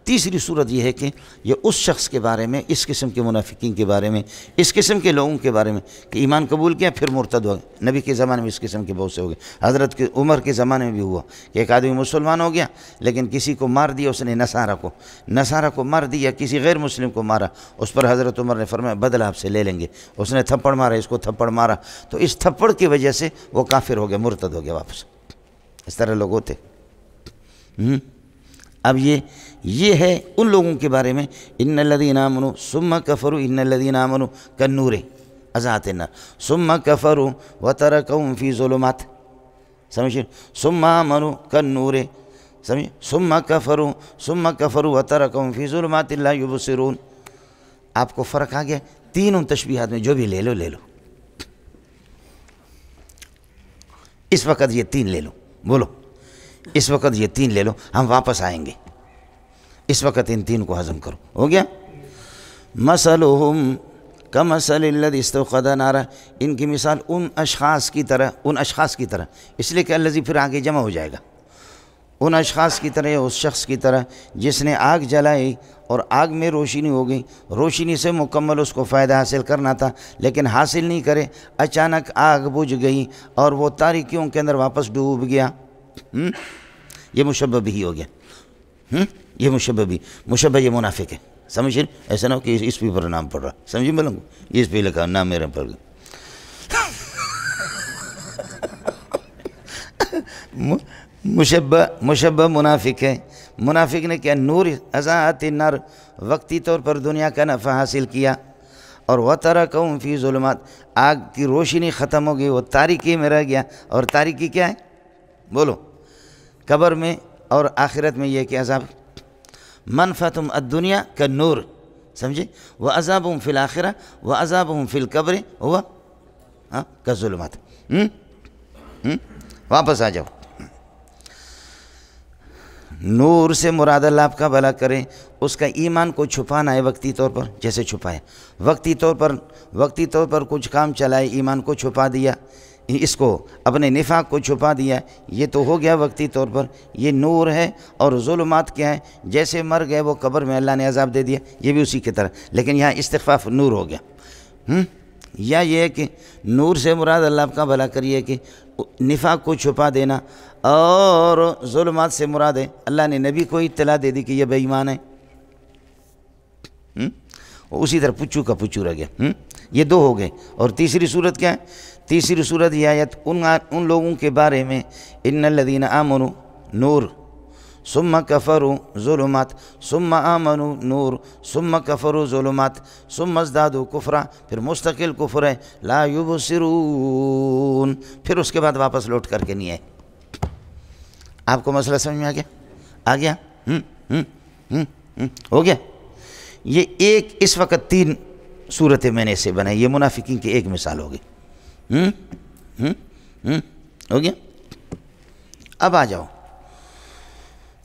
تیسری صورت یہ ہے کہ یہ اس شخص کے بارے میں، اس قسم کے منافقین کے بارے میں، اس قسم کے لوگوں کے بارے میں کہ ایمان قبول کیا پھر مرتد ہو گئے۔ نبی کے زمانے میں اس قسم کے بہت سے ہو گئے، حضرت کے عمر کے زمانے میں بھی ہوا کہ ایک آدمی مسلمان ہو گیا لیکن کسی کو مار دیا، اس نے نصارہ کو مار دیا، کسی غیر مسلم کو مارا، اس پر حضرت عمر نے فرمایا بدلہ آپ سے لے لیں گے۔ اس نے تھپڑ مارا، اس کو تھپڑ مارا، تو اس تھپڑ کی وجہ سے وہ کافر ہو گیا، مرتد ہو گیا واپس۔ اس طرح لوگ ہوتے۔ اب یہ ہے ان لوگوں کے بارے میں، ان الذین آمنوا ثم کفروا ان الذین آمنوا کالنور اضاءت النار ثم کفروا وترکهم فی ظلمات، سمجھے، ثم آمنوا کالنور، سمجھے، ثم کفروا وترکهم فی ظلمات لا یبصرون۔ آپ کو فرق آ گیا؟ تینوں تشبیہات میں جو بھی لے لو اس وقت یہ تین لے لو، بولو اس وقت یہ تین لے لو، ہم واپس آئیں گے، اس وقت ان تین کو ہضم کرو، ہو گیا؟ مثلہم کمثل الذی استوقد نارا، ان کی مثال ان اشخاص کی طرح، اس لیے کہ الذی پھر آگے جمع ہو جائے گا، ان اشخاص کی طرح، اس شخص کی طرح جس نے آگ جلائی اور آگ میں روشنی ہو گئی، روشنی سے مکمل اس کو فائدہ حاصل کرنا تھا لیکن حاصل نہیں کرے، اچانک آگ بجھ گئی اور وہ تاریکیوں کے اندر واپس ڈوب گیا۔ یہ مشبہ بھی ہو گیا، یہ مشبہ یہ منافق ہے، سمجھیں؟ ایسا نہ ہو کہ اس پہ پر نام پڑھ رہا، سمجھیں بولوں گا اس پہ لکھا نام میرے پڑھ گیا۔ مشبہ منافق ہے۔ منافق نے کیا؟ نور اضاءت النار، وقتی طور پر دنیا کا نفع حاصل کیا، اور وترکہم فی ظلمات، آگ کی روشنی ختم ہو گئی، وہ تاریکی میں رہ گیا، اور تاریکی کیا ہے؟ بولو، قبر میں اور آخرت میں یہ کہ عذاب، منفعتہم الدنیا کالنور، سمجھے، وعذابہم فی الآخرہ وعذابہم فی القبر ہوا کالظلمات۔ واپس آ جاؤ۔ نور سے مراد اللہ آپ کا بھلا کرے، اس کا ایمان کو چھپانا ہے وقتی طور پر، جیسے چھپایا وقتی طور پر کچھ کام چلائے، ایمان کو چھپا دیا، اس کو اپنے نفاق کو چھپا دیا، یہ تو ہو گیا وقتی طور پر، یہ نور ہے۔ اور ظلمات کیا ہے؟ جیسے مر گئے وہ قبر میں اللہ نے عذاب دے دیا، یہ بھی اسی کی طرح، لیکن یہاں استخفاف نور ہو گیا۔ یا یہ ہے کہ نور سے مراد اللہ آپ کا بھلا کریے کہ نفاق کو چھپا دینا، اور ظلمات سے مراد ہے اللہ نے نبی کو اطلاع دے دی کہ یہ بے ایمان ہے، اسی طرح پچو کا پچو رہ گیا۔ یہ دو ہو گئے۔ اور تیسری صورت کیا ہے؟ تیسری صورت یہ آیت ان لوگوں کے بارے میں، ان الذین آمنوا نور ثم کفروا ظلمات ثم آمنوا نور ثم کفروا ظلمات ثم ازدادوا کفرا، پھر مستقل کفر ہے، لا یبصرون، پھر اس کے بعد واپس لوٹ کر کے نہیں آئے۔ آپ کو مسئلہ سمجھ میں آ گیا؟ ہو گیا؟ یہ ایک اس وقت تین صورتیں میں نے اسے بنائی، یہ منافقین کی ایک مثال ہوگی۔ ہو گیا؟ اب آ جاؤ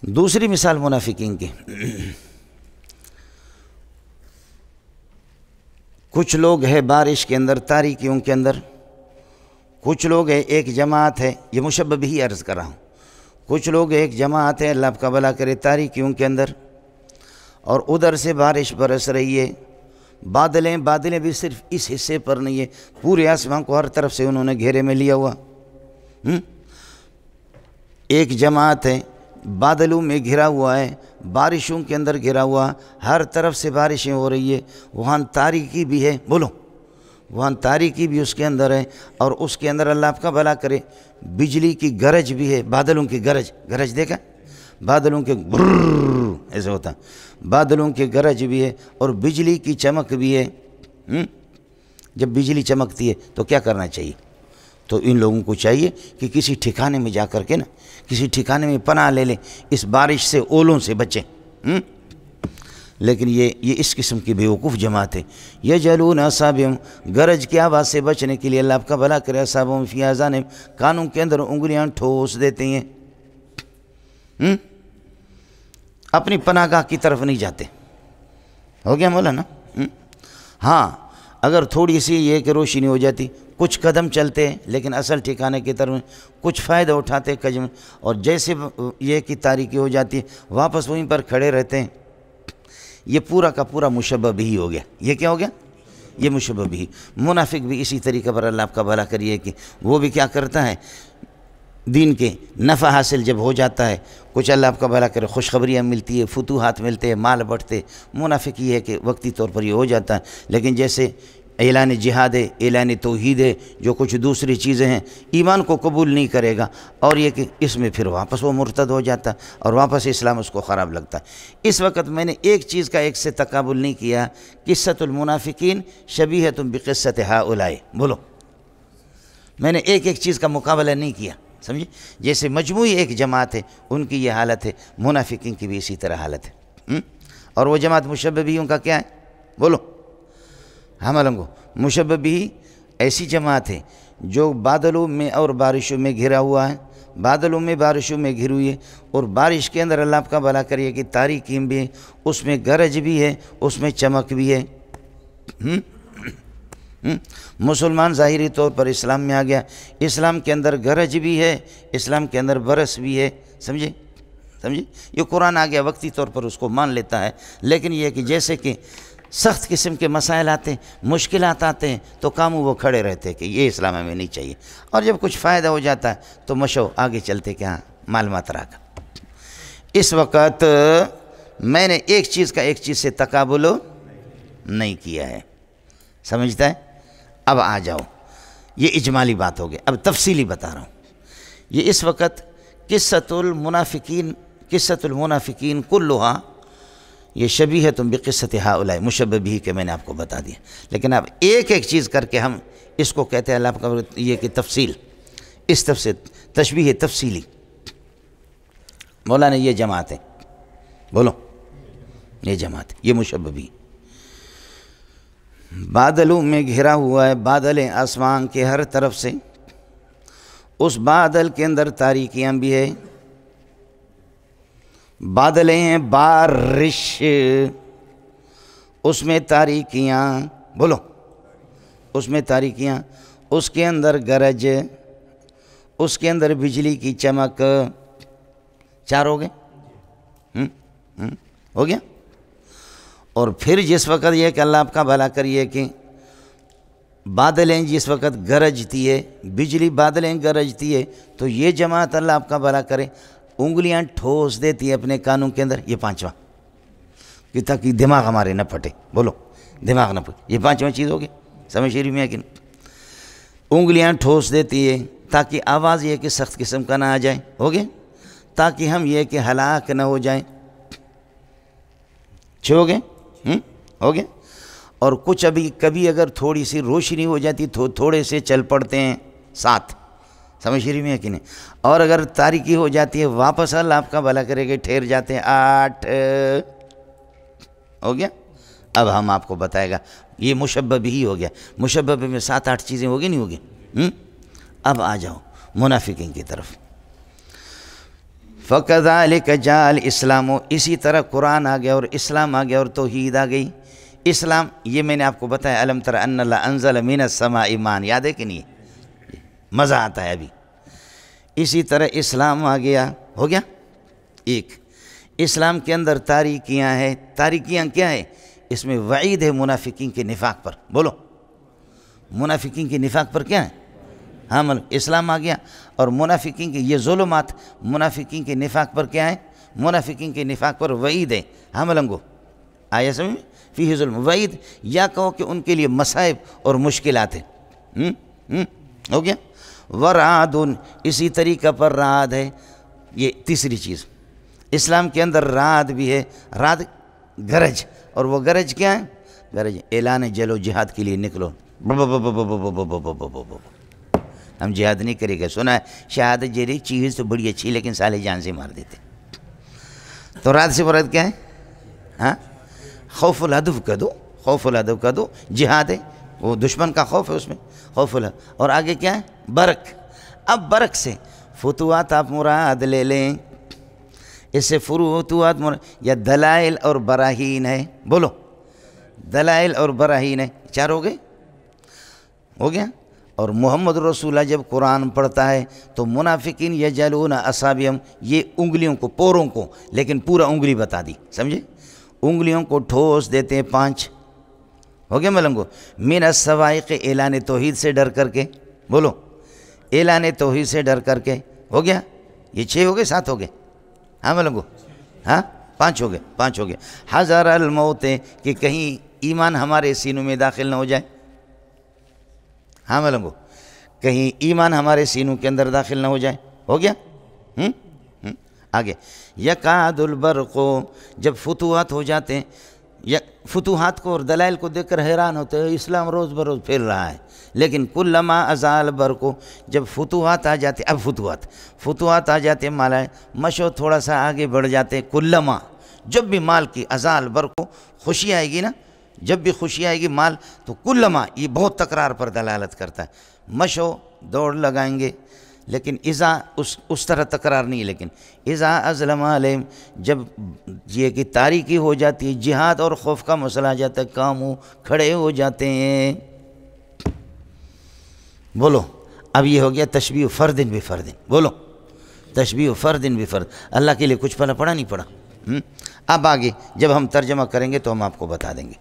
دوسری مثال منافقین کی۔ کچھ لوگ ہیں بارش کے اندر، تاریکیوں کے اندر، کچھ لوگ ہیں ایک جماعت ہے، یہ مشبہ بھی عرض کر رہا ہوں، کچھ لوگ ایک جماعت ہے، اللہ آپ کا بھلا کرے، تاریکیوں کے اندر، اور ادھر سے بارش برس رہی ہے، بادلیں بھی صرف اس حصے پر نہیں ہے، پورے آسمان کو ہر طرف سے انہوں نے گھیرے میں لیا ہوا۔ ایک جماعت ہے، بادلوں میں گھرا ہوا ہے، بارشوں کے اندر گھرا ہوا، ہر طرف سے بارشیں ہو رہی ہے، وہاں تاریکی بھی ہے، بولو وہاں تاریکی بھی اس کے اندر ہے، اور اس کے اندر اللہ آپ کا بھلا کرے بجلی کی گرج بھی ہے، بادلوں کی گرج دیکھا؟ بادلوں کے گرر ایسے ہوتا، بادلوں کے گرج بھی ہے، اور بجلی کی چمک بھی ہے۔ جب بجلی چمکتی ہے تو کیا کرنا چاہیے؟ تو ان لوگوں کو چاہیے کہ کسی ٹھکانے میں جا کر کے نا، کسی ٹھکانے میں پناہ لے لیں، اس بارش سے، اولوں سے بچیں۔ لیکن یہ اس قسم کی بیوقوف جماعت ہے، یجعلون اصابعہم، گرج کی آواز سے بچنے کے لیے اللہ آپ کا بھلا کرے، اصابعہم فی آذانہم، کانوں کے اندر انگلیاں ٹھوس دیتے ہیں، اپنی پناہ گاہ کی طرف نہیں جاتے۔ ہو گیا مولانا؟ ہاں اگر تھوڑی سی یہ کہ روشنی ہو جاتی، کچھ قدم چلتے ہیں لیکن اصل ٹھکانے کی طرف کچھ فائدہ اٹھاتے قدم، اور جیسے یہ کہ تاریکی ہو جاتی ہے واپس وہیں پر کھڑے رہتے ہیں۔ یہ پورا کا پورا مشبہ بھی ہو گیا. یہ کیا ہو گیا؟ یہ مشبہ بھی. منافق بھی اسی طریقے پر اللہ آپ کا بھلا کریے کہ وہ بھی کیا کرتا ہے، دین کے نفع حاصل جب ہو جاتا ہے، کچھ اللہ آپ کا بھلا کرے خوشخبریاں ملتی ہے، فتوحات ملتے ہیں، مال بڑھتے. منافق یہ ہے کہ وقتی طور پر یہ ہو جاتا ہے، لیکن جیسے اعلان جہاد ہے، اعلان توحید ہے، جو کچھ دوسری چیزیں ہیں، ایمان کو قبول نہیں کرے گا، اور یہ کہ اس میں پھر واپس وہ مرتد ہو جاتا ہے اور واپس اسلام اس کو خراب لگتا ہے. اس وقت میں نے ایک چیز کا ایک سے تقابل نہیں کیا. قصۃ المنافقین شبیہۃ بقصۃ ہؤلاء. بولو، میں نے ایک ایک چیز کا مقابلہ نہیں کیا، سمجھے؟ جیسے مجموعی ایک جماعت ہے، ان کی یہ حالت ہے، منافقین کی بھی اسی طرح حالت ہے. اور وہ جماعت مشبہیوں کا کیا ہے؟ بولو. ہم لوگوں مشبہی ایسی جماعت ہے جو بادلوں میں اور بارشوں میں گھرا ہوا ہے، بادلوں میں بارشوں میں گھری ہوئی ہے، اور بارش کے اندر اللہ آپ کا بھلا کریے کہ تاریکی بھی ہے، اس میں گرج بھی ہے، اس میں چمک بھی ہے. مسلمان ظاہری طور پر اسلام میں آ گیا، اسلام کے اندر گرج بھی ہے، اسلام کے اندر برس بھی ہے. سمجھے؟ یہ قرآن آ گیا، وقتی طور پر اس کو مان لیتا ہے، لیکن یہ کہ جیسے کہ سخت قسم کے مسائل آتے ہیں، مشکلات آتے ہیں، تو کاموں وہ کھڑے رہتے کہ یہ اسلام ہمیں نہیں چاہیے، اور جب کچھ فائدہ ہو جاتا ہے تو مشو آگے چلتے کہ ہاں معلومات رکھا. اس وقت میں نے ایک چیز کا ایک چیز سے تقابل نہیں کیا ہے، سمجھتا ہے؟ اب آ جاؤ، یہ اجمالی بات ہو گئی، اب تفصیلی بتا رہا ہوں. یہ اس وقت قصۃ المنافقین کلھا یہ شبیہۃ بقصۃ ہؤلاء مشبہ بھی کہ میں نے آپ کو بتا دیا. لیکن اب ایک ایک چیز کر کے ہم اس کو کہتے ہیں اللہ کا یہ کہ تفصیل، اس تفصیل تشبیہ تفصیلی. مولانا یہ جماعت ہے، بولو، یہ جماعت ہے، یہ مشبہ بھی. بادلوں میں گھرا ہوا ہے، بادل ہیں آسمان کے ہر طرف سے، اس بادل کے اندر تاریکیاں بھی ہے. بادلیں ہیں بارش، اس میں تاریکیاں، بولو، اس میں تاریکیاں، اس کے اندر گرج، اس کے اندر بجلی کی چمک. چار ہو گئے؟ ہو گیا. اور پھر جس وقت یہ کہ اللہ آپ کا بھلا کریے کہ بادلیں جس وقت گرجتی ہے، بجلی بادلیں گرجتی ہے، تو یہ جماعت اللہ آپ کا بھلا کرے انگلیاں ٹھوس دیتی ہے اپنے کانوں کے اندر. یہ پانچواں، کہ تاکہ دماغ ہمارے نہ پھٹے. بولو، دماغ نہ پھٹے. یہ پانچواں چیز ہوگی، سمجھ شریف میں ہے کہ انگلیاں ٹھوس دیتی ہے تاکہ آواز یہ کہ سخت قسم کا نہ آ جائے. ہو گیا؟ تاکہ ہم یہ کہ ہلاک نہ ہو جائیں. ہو گئے؟ ہو گیا. اور کچھ ابھی کبھی اگر تھوڑی سی روشنی ہو جاتی تو تھوڑے سے چل پڑتے ہیں 7. سمجھ شریف میں ہے کہ نہیں؟ اور اگر تاریکی ہو جاتی ہے واپس اللہ آپ کا بھلا کرے گا ٹھہر جاتے ہیں 8. ہو گیا؟ اب ہم آپ کو بتائے گا، یہ مشبہ بھی ہو گیا. مشبہ میں 7-8 چیزیں ہوگی نہیں ہوگی؟ اب آ جاؤ منافقین کی طرف. فَكَذَلِكَ جَاءَ الْإِسْلَامُ، اسی طرح قرآن آ گیا اور اسلام آ گیا اور توحید آ گئی. اسلام یہ میں نے آپ کو بتایا، أَلَمْ تَرَ أَنَّ اللَّهَ أَنزَلَ مِنَ السَّمَاءِ مَاءً، یاد ہے کہ نہیں؟ مزہ آتا ہے ابھی. اسی طرح اسلام آ گیا. ہو گیا؟ ایک اسلام کے اندر تاریکیاں ہیں. تاریکیاں کیا ہے؟ اس میں وعید ہے منافقین کے نفاق پر. بولو، منافقین کے نفاق پر کیا ہے؟ ہاں، اسلام آ گیا اور منافقین کے یہ ظلمات، منافقین کے نفاق پر کیا ہے؟ منافقین کے نفاق پر وعید ہے. ہم لنگو آیا سمجھ میں؟ فیہ ظلم، وعید، یا کہو کہ ان کے لیے مصائب اور مشکلات ہیں. ہو گیا؟ ورعد، اسی طریقہ پر رعد ہے. یہ تیسری چیز، اسلام کے اندر رعد بھی ہے. رعد گرج، اور وہ گرج کیا ہے؟ گرج اعلان جلو جہاد کے لیے نکلو. ہم جہاد نہیں کرے گا. سنا ہے شہادت جیری چیز تو بڑی اچھی لیکن سالے جان سے مار دیتے. تو رات سے مراد کیا ہے؟ ہاں، خوف الہدف کا دو، خوف الہدف کا دو. جہاد ہے، وہ دشمن کا خوف ہے اس میں، خوف الہدف. اور آگے کیا ہے؟ برق. اب برق سے فتوحات آپ مراد لے لیں. اس سے فتوحات مراد یا دلائل اور براہین ہے. بولو، دلائل اور براہین ہے. 4 ہو گئے؟ ہو گیا. اور محمد رسول اللہ جب قرآن پڑھتا ہے تو منافقین یجعلون اصابعہم، یہ انگلیوں کو، پوروں کو، لیکن پورا انگلی بتا دی. سمجھے؟ انگلیوں کو ٹھوس دیتے ہیں 5. ہو گیا ملنگو؟ من السوائق اعلان توحید سے ڈر کر کے. بولو اعلان توحید سے ڈر کر کے. ہو گیا؟ یہ 6 ہو گئے 7 ہو گئے؟ ہاں ملنگو؟ ہاں 5 ہو گئے 5 ہو گئے. حذر الموت کہ کہیں ایمان ہمارے سینوں میں داخل نہ ہو جائے. ہاں ملنگو؟ کہیں ایمان ہمارے سینوں کے اندر داخل نہ ہو جائے. ہو گیا؟ آگے یکاد البرق جب فتوحات ہو جاتے ہیں. فتوحات کو اور دلائل کو دیکھ کر حیران ہوتے ہیں اسلام روز بروز پھیل رہا ہے. لیکن کلما ازال برق جب فتوحات آ جاتے اب فتوحات آ جاتے مالا مشو تھوڑا سا آگے بڑھ جاتے. کلما جب بھی مال کی ازال برق خوشی آئے گی نا، جب بھی خوشی آئے گی مال تو کلما یہ بہت تکرار پر دلالت کرتا ہے. مشو دوڑ لگائیں گے لیکن اذا اس طرح تکرار نہیں. لیکن اذا ازلم علیہم جب یہ کہ تاریکی ہو جاتی ہے، جہاد اور خوف کا مسئلہ آ جاتا ہے، کاموں کھڑے ہو جاتے ہیں. بولو اب یہ ہو گیا تشبیہ فرد بفرد. بولو تشبیہ فرد بفرد. اللہ کے لیے کچھ پڑھا نہیں پڑھا. اب آگے جب ہم ترجمہ کریں گے تو ہم آپ کو بتا دیں گے.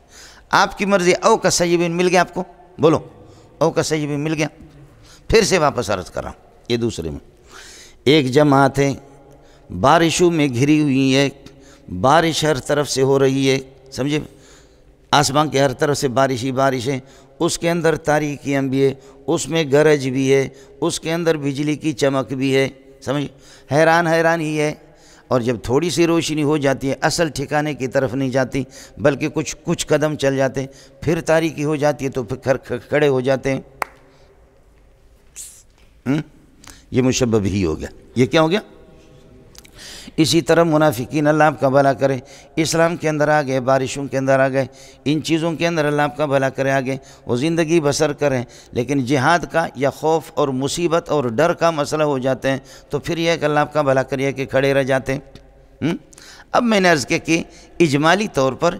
آپ کی مرضی. او کا سیبین مل گیا آپ کو؟ بولو او کا سیبین مل گیا؟ پھر سے واپس عرض کر رہا ہوں. یہ دوسرے میں ایک جماعت ہے بارشوں میں گھری ہوئی ہے، بارش ہر طرف سے ہو رہی ہے. سمجھے؟ آسمان کے ہر طرف سے بارش ہی بارش ہے. اس کے اندر تاریکیاں بھی ہے، اس میں گرج بھی ہے، اس کے اندر بجلی کی چمک بھی ہے. سمجھ؟ حیران ہی ہے. اور جب تھوڑی سی روشنی ہو جاتی ہے اصل ٹھکانے کی طرف نہیں جاتی بلکہ کچھ قدم چل جاتے ہیں، پھر تاریکی ہو جاتی ہے تو پھر کھڑے ہو جاتے ہیں. یہ مشبہ ہی ہو گیا. یہ کیا ہو گیا؟ اسی طرح منافقین اللہ آپ کا بھلا کرے اسلام کے اندر آ گئے، بارشوں کے اندر آ گئے، ان چیزوں کے اندر اللہ آپ کا بھلا کرے آ گئے، وہ زندگی بسر کریں. لیکن جہاد کا یا خوف اور مصیبت اور ڈر کا مسئلہ ہو جاتے ہیں تو پھر یہ کہ اللہ آپ کا بھلا کرے کہ کھڑے رہ جاتے ہیں. اب میں نے عرض کیا کہ اجمالی طور پر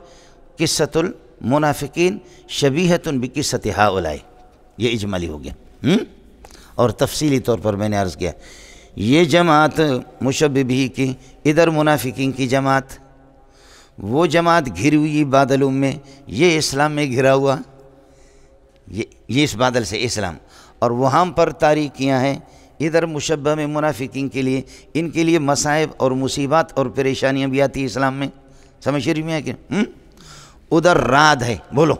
قصۃ المنافقین شبیہۃ بقصۃ ہؤلاء، یہ اجمالی ہو گیا. اور تفصیلی طور پر میں نے عرض کیا یہ جماعت مشبہ بھی کی، ادھر منافقین کی جماعت، وہ جماعت گھری ہوئی بادلوں میں، یہ اسلام میں گھرا ہوا، یہ اس بادل سے اسلام، اور وہاں پر تاریکیاں ہیں. ادھر مشبہ میں منافقین کے لیے ان کے لیے مصائب اور مصیبات اور پریشانیاں بھی آتی ہیں اسلام میں. سمجھ شریف میں ہے کہ ادھر رعد ہے. بولو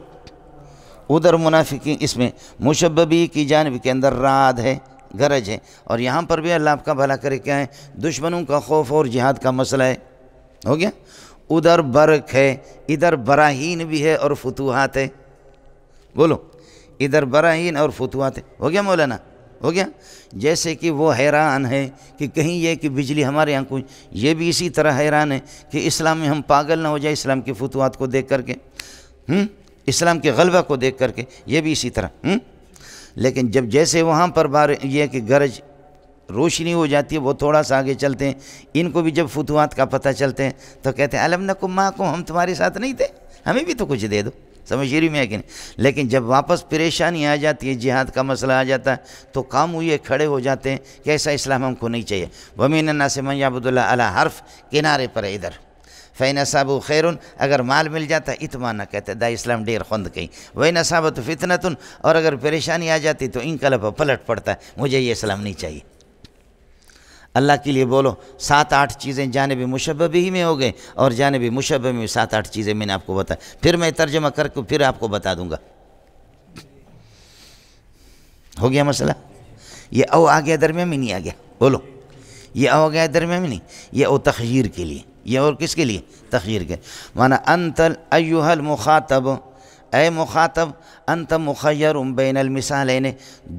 ادھر منافقین اس میں مشبہ بھی کی جانب کے اندر رعد ہے، گرج ہے. اور یہاں پر بھی اللہ آپ کا بھلا کرے کیا ہے؟ دشمنوں کا خوف اور جہاد کا مسئلہ ہے. ہو گیا؟ ادھر برق ہے، ادھر براہین بھی ہے اور فتوحات ہے. بولو ادھر براہین اور فتوحات ہے. ہو گیا مولانا؟ ہو گیا؟ جیسے کہ وہ حیران ہے کہ کہیں یہ کہ بجلی ہمارے یہاں کوئی، یہ بھی اسی طرح حیران ہے کہ اسلام میں ہم پاگل نہ ہو جائے اسلام کی فتوحات کو دیکھ کر کے، اسلام کے غلبہ کو دیکھ کر کے، یہ بھی اسی طرح. لیکن جب جیسے وہاں پر یہ کہ گرج روشنی ہو جاتی ہے، وہ تھوڑا سا آگے چلتے ہیں، ان کو بھی جب فتوحات کا پتہ چلتے ہیں تو کہتے ہیں الم نکم معکم، ہم تمہارے ساتھ نہیں تھے، ہمیں بھی تو کچھ دے دو. سمجھ رہی میں ہے کہ نہیں؟ لیکن جب واپس پریشانی آ جاتی ہے، جہاد کا مسئلہ آ جاتا ہے تو کام ہوئے کھڑے ہو جاتے ہیں کہ ایسا اسلام ہم کو نہیں چاہیے. وَمِنَ النَّاسِ مَن يَعْبُدُ اللَّهَ عَلَىٰ حرف، کنارے پر ادھر فَإِنْ أَصَابَهُ خَيْرٌ، اگر مال مل جاتا ہے اطمینان نہ کہتے دا اسلام ڈیر خوند کہیں. وَإِنْ أَصَابَتْهُ فِتْنَةٌ، اور اگر پریشانی آ جاتی تو انقلب پلٹ پڑتا ہے، مجھے یہ اسلام نہیں چاہیے. اللہ کے لیے بولو 7-8 چیزیں جانب مشبہ بھی میں ہو گئے اور جانب مشبہ میں 7-8 چیزیں میں نے آپ کو بتایا. پھر میں ترجمہ کر کے پھر آپ کو بتا دوں گا. ہو گیا مسئلہ؟ یہ او آ گیا درمیان میں نہیں آ گیا؟ بولو یہ او گیا درمیان میں نہیں، یہ او تخییر کے لیے، یہ اور کس کے لیے؟ تخییر کے. مانا انت ایھا المخاطب، اے مخاطب، انت مخیر بین المثالین،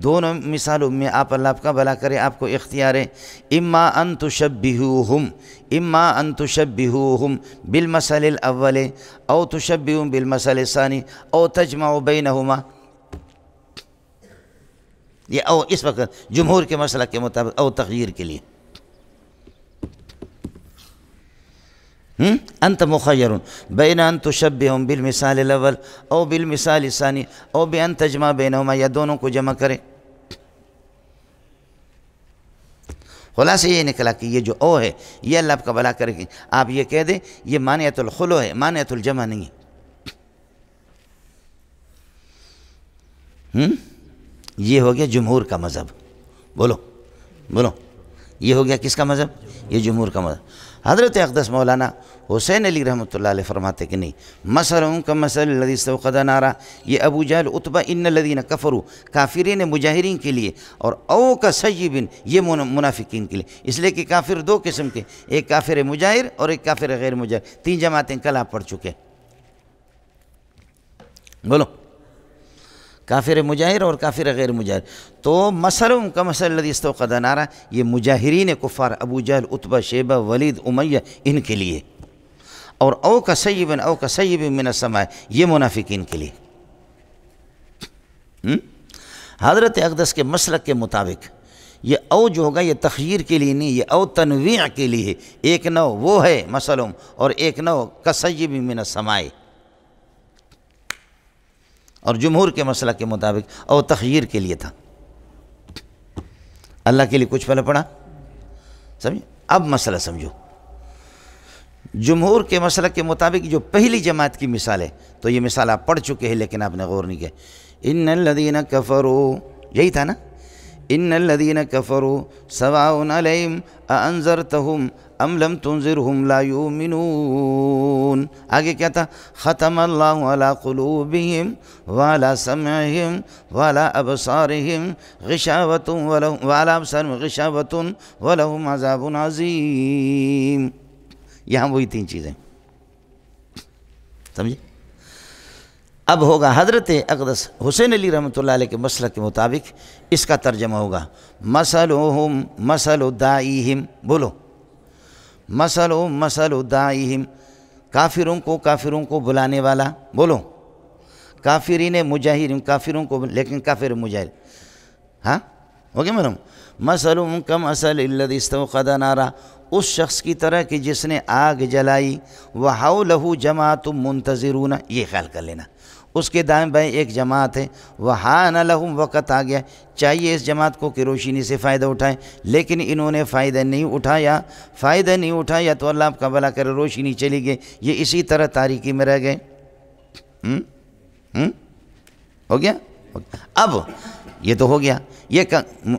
دونوں مثالوں میں آپ اللہ آپ کا بھلا کرے آپ کو اختیار ہے. اما ان تشبہوہم بالمثل الاول او تشبہوہم بالمثل الثانی او تجمع بینہما. یہ او اس وقت جمہور کے مسئلہ کے مطابق او تغییر کے لیے. انت مخیر بین ان تشبہهم بالمثال الاول او بالمثال الثانی او بان تجمع بینہما، یا دونوں کو جمع کرے. خلاصہ یہ نکلا کہ یہ جو او ہے یہ اللہ آپ کا بھلا کرے گی. آپ یہ کہہ دیں یہ مانعۃ الخلو ہے، مانعۃ الجمع نہیں ہے. یہ ہو گیا جمہور کا مذہب. بولو بولو، یہ ہو گیا کس کا مذہب؟ یہ جمہور کا مذہب. حضرت اقدس مولانا حسین علی رحمۃ اللہ علیہ فرماتے کہ نہیں، مثلهم كمثل الذي استوقد نارا، یہ ابو جہل عتبہ ان الذین کفروا کافرین مجاہرین کے لیے، اور او کا سیبن یہ منافقین کے لیے. اس لیے کہ کافر دو قسم کے، ایک کافر مجاہر اور ایک کافر غیر مجاہر. 3 جماعتیں کل آپ پڑھ چکے. بولو، کافر مجاہر اور کافر غیر مجاہر. تو مثلهم كمثل الذي استوقد نارا یہ مجاہرین کفار ابو جہل عتبہ شیبہ ولید امیہ ان کے لیے، اور او کا سیب من السماء یہ منافقین کے لیے. حضرت اقدس کے مسلک کے مطابق یہ او جو ہوگا یہ تخییر کے لیے نہیں، یہ او تنویع کے لیے. ایک نو وہ ہے مثلهم اور ایک نو کسیب من السماء. اور جمہور کے مسلک کے مطابق او تخییر کے لیے تھا، اللہ کے لیے کچھ پہلے پڑھا. سمجھے؟ اب مسئلہ سمجھو. جمہور کے مسلک کے مطابق جو پہلی جماعت کی مثال ہے، تو یہ مثال آپ پڑھ چکے ہیں لیکن آپ نے غور نہیں کیا. ان الذین کفروا، یہی تھا نا، ان الذین کفروا سواء علیہم اانذرتہم ام لم تنذرہم لا یؤمنون. آگے کیا تھا؟ ختم اللہ علی قلوبہم وعلی سمعہم وعلی ابصارہم غشاوۃ وعلی ابصارہم غشاوۃ ولہم عذاب عظیم. یہاں وہی 3 چیزیں سمجھے. اب ہوگا حضرت اقدس حسین علی رحمۃ اللہ علیہ کے مسلک کے مطابق اس کا ترجمہ ہوگا مثلهم مثل داعیہم. بولو، مثلهم مثل داعیہم، کافروں کو بلانے والا. بولو، کافرین مجاہرین، کافروں کو، لیکن کافر مجاہر. ہاں ہو گیا معلوم. مثلهم کمثل الذی استوقد نارا، اس شخص کی طرح کہ جس نے آگ جلائی، وحولہ جماعت منتظرون، یہ خیال کر لینا، اس کے دائیں بائیں ایک جماعت ہے. وحان لہم، وقت آ گیا، چاہیے اس جماعت کو کہ روشنی سے فائدہ اٹھائیں، لیکن انہوں نے فائدہ نہیں اٹھایا تو اللہ آپ کا بھلا کرے روشنی چلی گئی، یہ اسی طرح تاریکی میں رہ گئے. ہو گیا. اب یہ تو ہو گیا. یہ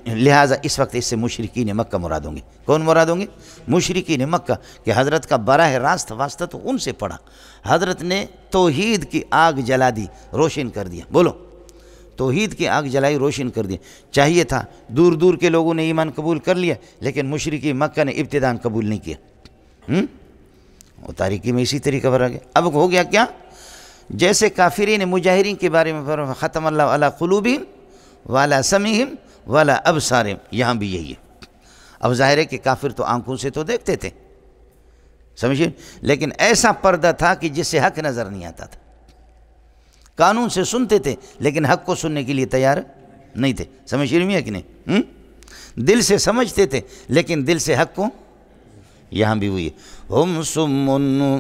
لہٰذا اس وقت اس سے مشرکین مکہ مراد ہوں گے. کون مراد ہوں گے؟ مشرکین مکہ، کہ حضرت کا براہ راست واسطہ تو ان سے پڑا. حضرت نے توحید کی آگ جلا دی، روشن کر دیا. بولو، توحید کی آگ جلائی، روشن کر دیا. چاہیے تھا دور دور کے لوگوں نے ایمان قبول کر لیا، لیکن مشرکی مکہ نے ابتداءً قبول نہیں کیا. وہ تاریکی میں اسی طریقہ پر آ گیا. اب ہو گیا کیا؟ جیسے کافرین مجاہرین کے بارے میں ختم اللہ علی قلوبہم وعلی سمعہم وعلی ابصارہم، یہاں بھی یہی ہے. اب ظاہر ہے کہ کافر تو آنکھوں سے تو دیکھتے تھے، سمجھیں، لیکن ایسا پردہ تھا کہ جس سے حق نظر نہیں آتا تھا. قانون سے سنتے تھے لیکن حق کو سننے کے لیے تیار نہیں تھے. سمجھ رہی ہے کہ نہیں؟ دل سے سمجھتے تھے لیکن دل سے حق کو، یہاں بھی ہوئی ہے. ہم سمن،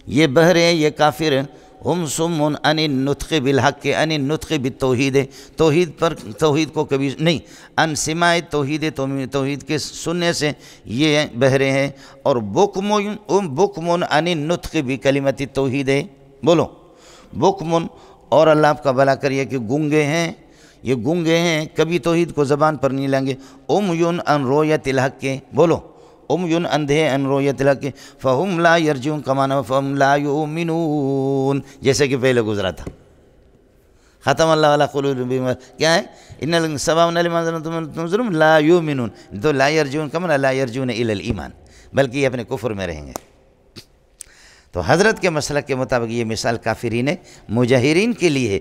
یہ بہرے، یہ کافر، ہم سمن ان النطق بالحق، ان النطق بالتوحید، توحید کو کبھی نہیں، ان سماع توحید، توحید کے سننے سے یہ بہرے ہیں. اور بکمن ان النطق بکلمت التوحید. بولو، بکمن، اور اللہ آپ کا بھلا کریے کہ گونگے ہیں، یہ گونگے ہیں، کبھی توحید کو زبان پر نہیں لیں گے. امیون ان رؤیت الحق کے. بولو، امیون، اندھے، ان رؤیت الحق، فہم لا یرجون، کمانا فہم لا یؤمنون، جیسے کہ پہلے گزرا تھا. ختم اللہ علی قلوبہم، کیا ہے؟ ان سواء علیہم لا یؤمنون، تو لا یرجون کمانا لا یرجون الی الایمان، بلکہ یہ اپنے کفر میں رہیں گے. تو حضرت کے مسلک کے مطابق یہ مثال کافرین مجاہرین کے لیے ہے،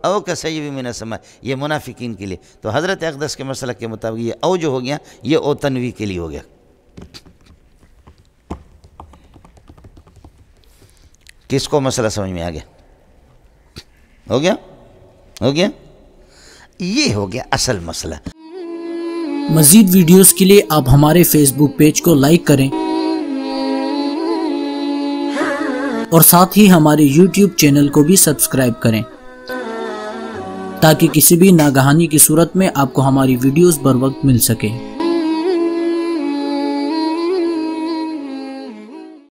او کسیب من السماء یہ منافقین کے لیے. تو حضرت اقدس کے مسلک کے مطابق یہ او جو ہو گیا یہ او تنوی کے لیے ہو گیا. کس کو مسئلہ سمجھ میں آ گیا؟ ہو گیا. یہ ہو گیا اصل مسئلہ. مزید ویڈیوز کے لیے آپ ہمارے فیس بک پیج کو لائک کریں اور ساتھ ہی ہمارے یوٹیوب چینل کو بھی سبسکرائب کریں تاکہ کسی بھی ناگہانی کی صورت میں آپ کو ہماری ویڈیوز بر وقت مل سکے۔